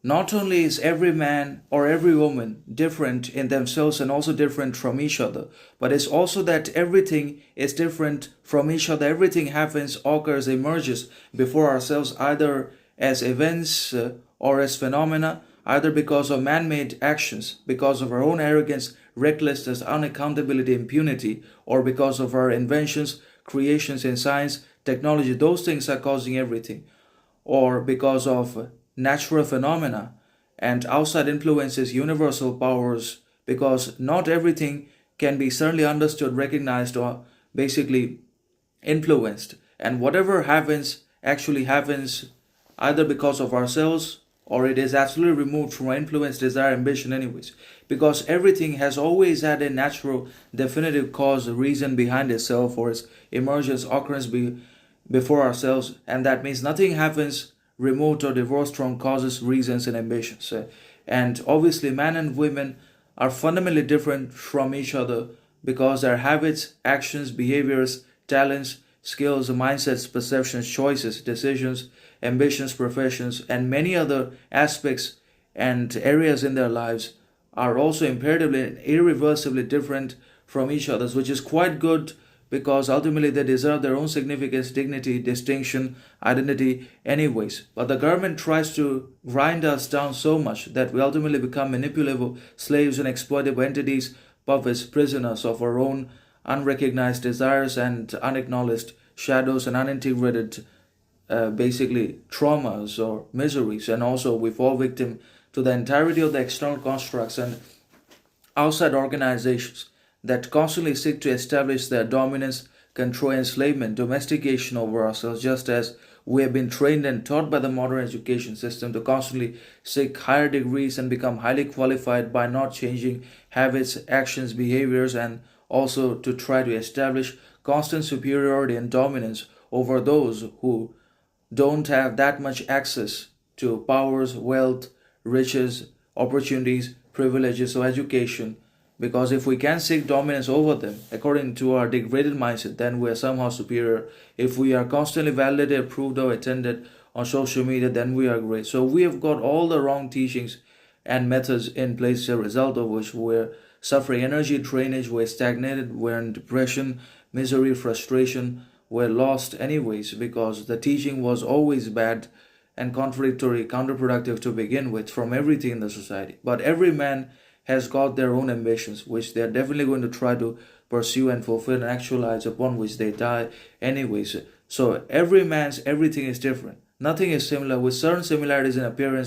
not only is every man or every woman different in themselves and also different from each other, but it's also that everything is different from each other. Everything happens, occurs, emerges before ourselves, either as events or as phenomena, either because of man made actions, because of our own arrogance, recklessness, unaccountability, impunity, or because of our inventions, creations in science, technology. Those things are causing everything, or because of natural phenomena and outside influences, universal powers, because not everything can be certainly understood, recognized, or basically influenced. And whatever happens actually happens either because of ourselves or it is absolutely removed from our influence, desire, ambition, anyways. Because everything has always had a natural, definitive cause, reason behind itself or its emergence, occurrence before ourselves, and that means nothing happens remote or divorced from causes, reasons, and ambitions. And obviously, men and women are fundamentally different from each other because their habits, actions, behaviors, talents, skills, mindsets, perceptions, choices, decisions, ambitions, professions, and many other aspects and areas in their lives are also imperatively and irreversibly different from each other, which is quite good because ultimately they deserve their own significance, dignity, distinction, identity, anyways. But the government tries to grind us down so much that we ultimately become manipulable slaves and exploitable entities, puppets, prisoners of our own unrecognized desires and unacknowledged shadows and unintegrated basically traumas or miseries. And also we fall victim to the entirety of the external constructs and outside organizations that constantly seek to establish their dominance, control, enslavement, domestication over ourselves, just as we have been trained and taught by the modern education system to constantly seek higher degrees and become highly qualified by not changing habits, actions, behaviors, and also to try to establish constant superiority and dominance over those who don't have that much access to powers, wealth, riches, opportunities, privileges, or education. Because if we can seek dominance over them according to our degraded mindset, then we are somehow superior. If we are constantly validated, approved, or attended on social media, then we are great. So we have got all the wrong teachings and methods in place, as a result of which we're suffering energy drainage, we're stagnated, we're in depression, misery, frustration, we're lost anyways, because the teaching was always bad and contradictory, counterproductive to begin with from everything in the society. But every man has got their own ambitions, which they are definitely going to try to pursue and fulfill and actualize, upon which they die anyways. So every man's everything is different. Nothing is similar, with certain similarities in appearance,